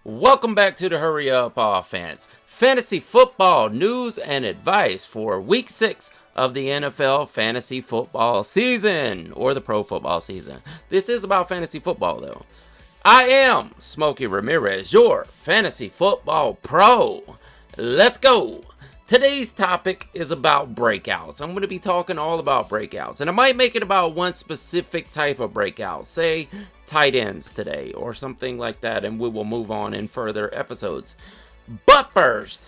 Welcome back to the Hurry Up Offense. Fantasy football news and advice for week 6 of the NFL fantasy football season, or the pro football season. This is about fantasy football though. I am Smokey Rameriz, your fantasy football pro. Let's go. Today's topic is about breakouts. I'm going to be talking all about breakouts, and I might make it about one specific type of breakout, say tight ends today or something like that, and we will move on in further episodes. But first,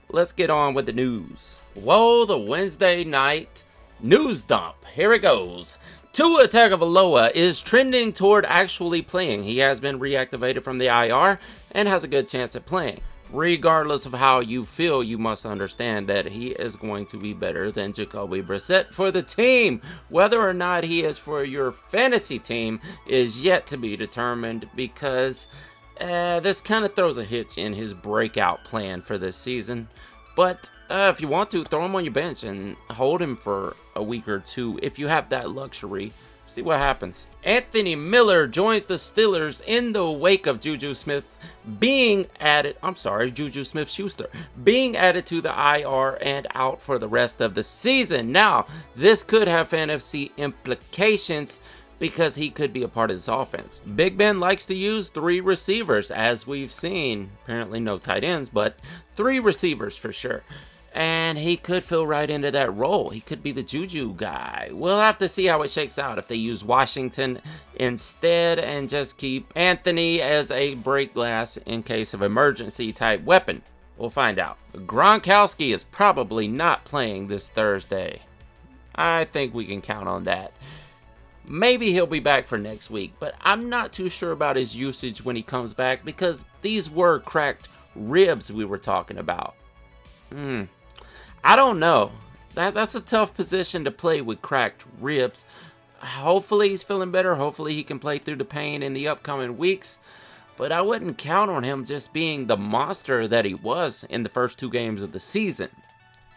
let's get on with the news. Whoa, the Wednesday night news dump. Here it goes. Tua Tagovailoa is trending toward actually playing. He has been reactivated from the IR and has a good chance at playing. Regardless of how you feel, you must understand that he is going to be better than Jacoby Brissett for the team. Whether or not he is for your fantasy team is yet to be determined, because this kind of throws a hitch in his breakout plan for this season. But if you want to, throw him on your bench and hold him for a week or two if you have that luxury. See what happens. Anthony Miller joins the Steelers in the wake of Juju Smith-Schuster being added to the IR and out for the rest of the season. Now, this could have fantasy implications because he could be a part of this offense. Big Ben likes to use 3 receivers, as we've seen. Apparently no tight ends, but 3 receivers for sure. And he could fill right into that role. He could be the Juju guy. We'll have to see how it shakes out if they use Washington instead and just keep Anthony as a break glass in case of emergency type weapon. We'll find out. Gronkowski is probably not playing this Thursday. I think we can count on that. Maybe he'll be back for next week, but I'm not too sure about his usage when he comes back, because these were cracked ribs we were talking about. I don't know. That's a tough position to play with cracked ribs. Hopefully he's feeling better. Hopefully he can play through the pain in the upcoming weeks. But I wouldn't count on him just being the monster that he was in the first 2 games of the season.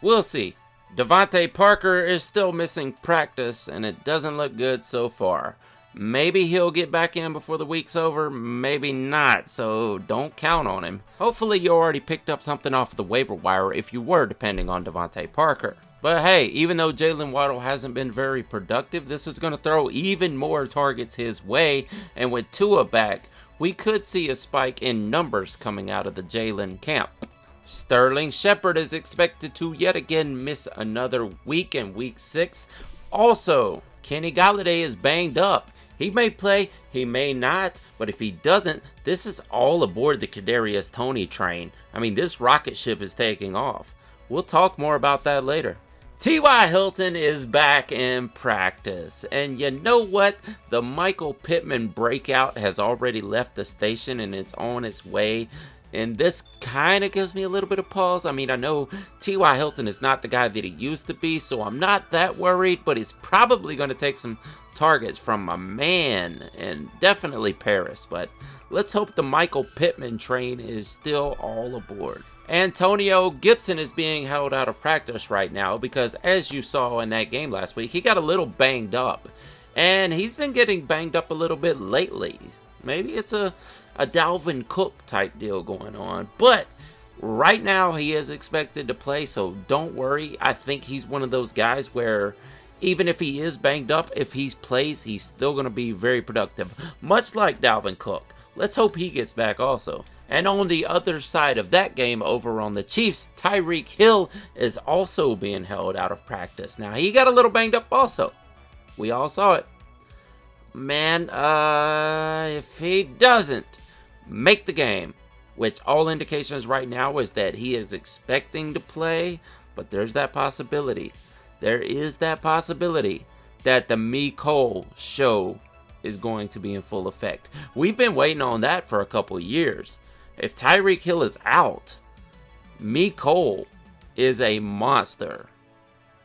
We'll see. Devontae Parker is still missing practice, and it doesn't look good so far. Maybe he'll get back in before the week's over, maybe not, so don't count on him. Hopefully you already picked up something off the waiver wire if you were depending on Devontae Parker. But hey, even though Jalen Waddle hasn't been very productive, this is going to throw even more targets his way, and with Tua back, we could see a spike in numbers coming out of the Jalen camp. Sterling Shepard is expected to yet again miss another week in week 6. Also, Kenny Golladay is banged up. He may play, he may not, but if he doesn't, this is all aboard the Kadarius Toney train. I mean, this rocket ship is taking off. We'll talk more about that later. T.Y. Hilton is back in practice. And you know what? The Michael Pittman breakout has already left the station and it's on its way. And this kind of gives me a little bit of pause. I mean, I know T.Y. Hilton is not the guy that he used to be, so I'm not that worried, but he's probably going to take some targets from my man, and definitely Paris. But let's hope the Michael Pittman train is still all aboard. Antonio Gibson is being held out of practice right now because, as you saw in that game last week, he got a little banged up. And he's been getting banged up a little bit lately. Maybe it's a Dalvin Cook type deal going on. But right now he is expected to play, so don't worry. I think he's one of those guys where even if he is banged up, if he plays, he's still going to be very productive. Much like Dalvin Cook. Let's hope he gets back also. And on the other side of that game, over on the Chiefs, Tyreek Hill is also being held out of practice. Now, he got a little banged up also. We all saw it. Man, if he doesn't make the game, which all indications right now is that he is expecting to play, but there's that possibility. There is that possibility that the Mecole show is going to be in full effect. We've been waiting on that for a couple years. If Tyreek Hill is out, Mecole is a monster.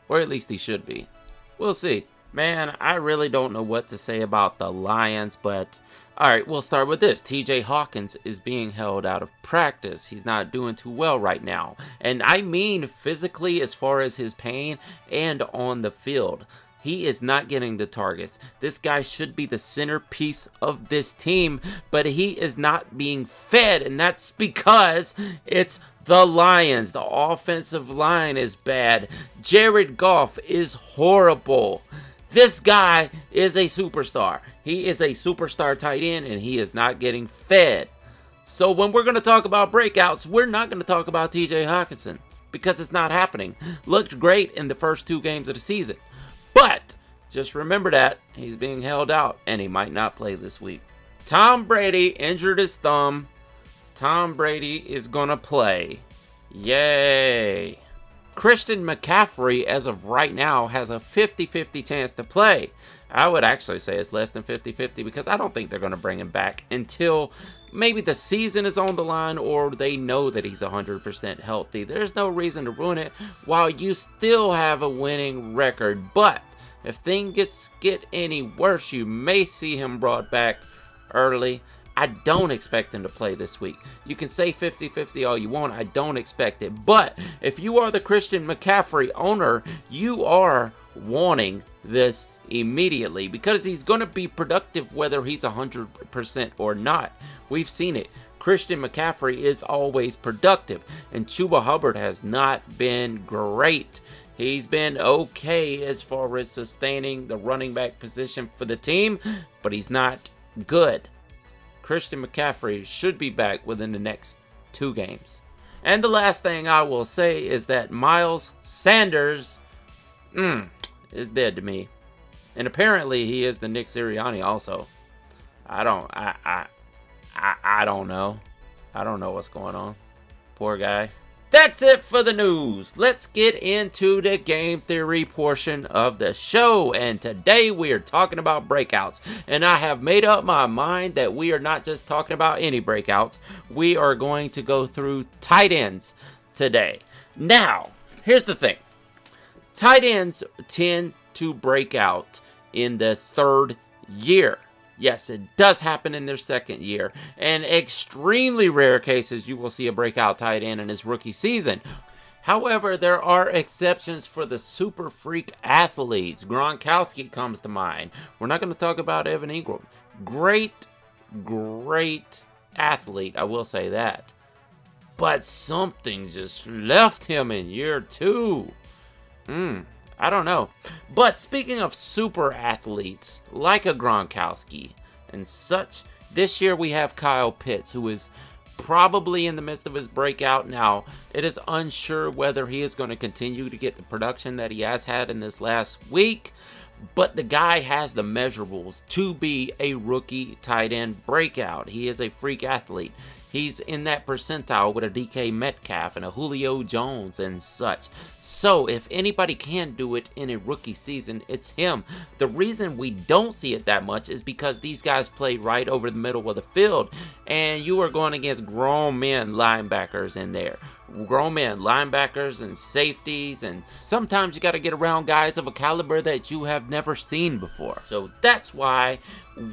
Or at least he should be. We'll see. Man, I really don't know what to say about the Lions, but alright, we'll start with this. TJ Hawkins is being held out of practice. He's not doing too well right now. And I mean physically as far as his pain and on the field. He is not getting the targets. This guy should be the centerpiece of this team, but he is not being fed, and that's because it's the Lions. The offensive line is bad. Jared Goff is horrible. This guy is a superstar. He is a superstar tight end, and he is not getting fed. So when we're going to talk about breakouts, we're not going to talk about TJ Hockenson because it's not happening. Looked great in the first 2 games of the season. But just remember that he's being held out and he might not play this week. Tom Brady injured his thumb. Tom Brady is going to play. Yay. Christian McCaffrey, as of right now, has a 50-50 chance to play. I would actually say it's less than 50-50 because I don't think they're going to bring him back until maybe the season is on the line or they know that he's 100% healthy. There's no reason to ruin it while you still have a winning record. But if things get any worse, you may see him brought back early. I don't expect him to play this week. You can say 50-50 all you want. I don't expect it. But if you are the Christian McCaffrey owner, you are wanting this immediately because he's going to be productive whether he's 100% or not. We've seen it. Christian McCaffrey is always productive, and Chuba Hubbard has not been great. He's been okay as far as sustaining the running back position for the team, but he's not good. Christian McCaffrey should be back within the next 2 games. And the last thing I will say is that Miles Sanders is dead to me. And apparently he is the Nick Sirianni also. I don't know. I don't know what's going on. Poor guy. That's it for the news. Let's get into the game theory portion of the show. And today we are talking about breakouts. And I have made up my mind that we are not just talking about any breakouts. We are going to go through tight ends today. Now, here's the thing. Tight ends tend to break out in the 3rd year. Yes, it does happen in their 2nd year. And extremely rare cases you will see a breakout tight end in his rookie season. However, there are exceptions for the super freak athletes. Gronkowski comes to mind. We're not going to talk about Evan Ingram. Great athlete, I will say that. But something just left him in year 2. I don't know. But speaking of super athletes, like a Gronkowski and such, this year we have Kyle Pitts, who is probably in the midst of his breakout now. It is unsure whether he is going to continue to get the production that he has had in this last week, but the guy has the measurables to be a rookie tight end breakout. He is a freak athlete. He's in that percentile with a DK Metcalf and a Julio Jones and such. So if anybody can do it in a rookie season, it's him. The reason we don't see it that much is because these guys play right over the middle of the field. And you are going against grown men linebackers in there. Grown men linebackers and safeties, and sometimes you got to get around guys of a caliber that you have never seen before. So that's why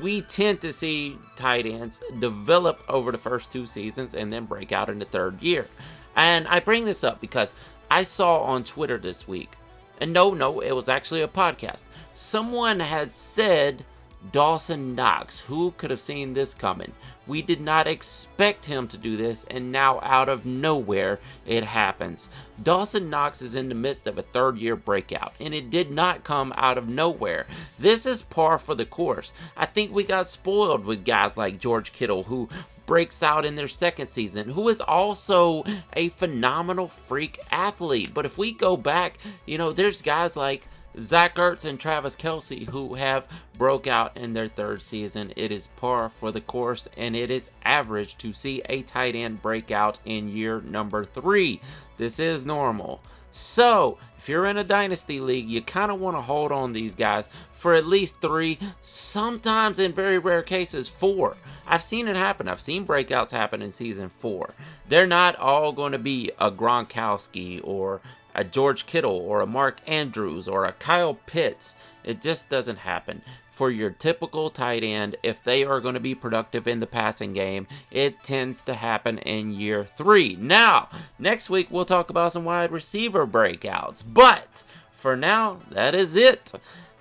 we tend to see tight ends develop over the first 2 seasons and then break out in the 3rd year. And I bring this up because I saw on Twitter this week, and no, it was actually a podcast. Someone had said Dawson Knox. Who could have seen this coming? We did not expect him to do this, and now out of nowhere, it happens. Dawson Knox is in the midst of a 3rd year breakout, and it did not come out of nowhere. This is par for the course. I think we got spoiled with guys like George Kittle, who breaks out in their 2nd season, who is also a phenomenal freak athlete. But if we go back, there's guys like Zach Ertz and Travis Kelce who have broke out in their 3rd season. It is par for the course, and it is average to see a tight end break out in year number 3. This is normal. So if you're in a dynasty league, you kind of want to hold on these guys for at least 3, sometimes in very rare cases 4. I've seen it happen. I've seen breakouts happen in season 4. They're not all going to be a Gronkowski or a George Kittle or a Mark Andrews or a Kyle Pitts. It just doesn't happen. For your typical tight end, if they are going to be productive in the passing game, it tends to happen in year 3. Now, next week we'll talk about some wide receiver breakouts. But for now, that is it.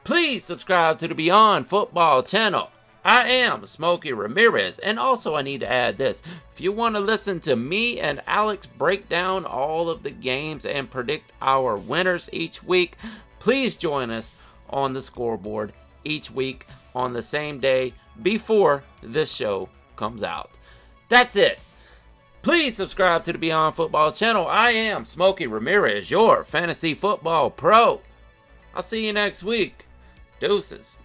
please subscribe to the Beyond Football channel. I am Smokey Rameriz, and also I need to add this. If you want to listen to me and Alex break down all of the games and predict our winners each week, please join us on the scoreboard each week on the same day before this show comes out. That's it. Please subscribe to the Beyond Football channel. I am Smokey Rameriz, your fantasy football pro. I'll see you next week. Deuces.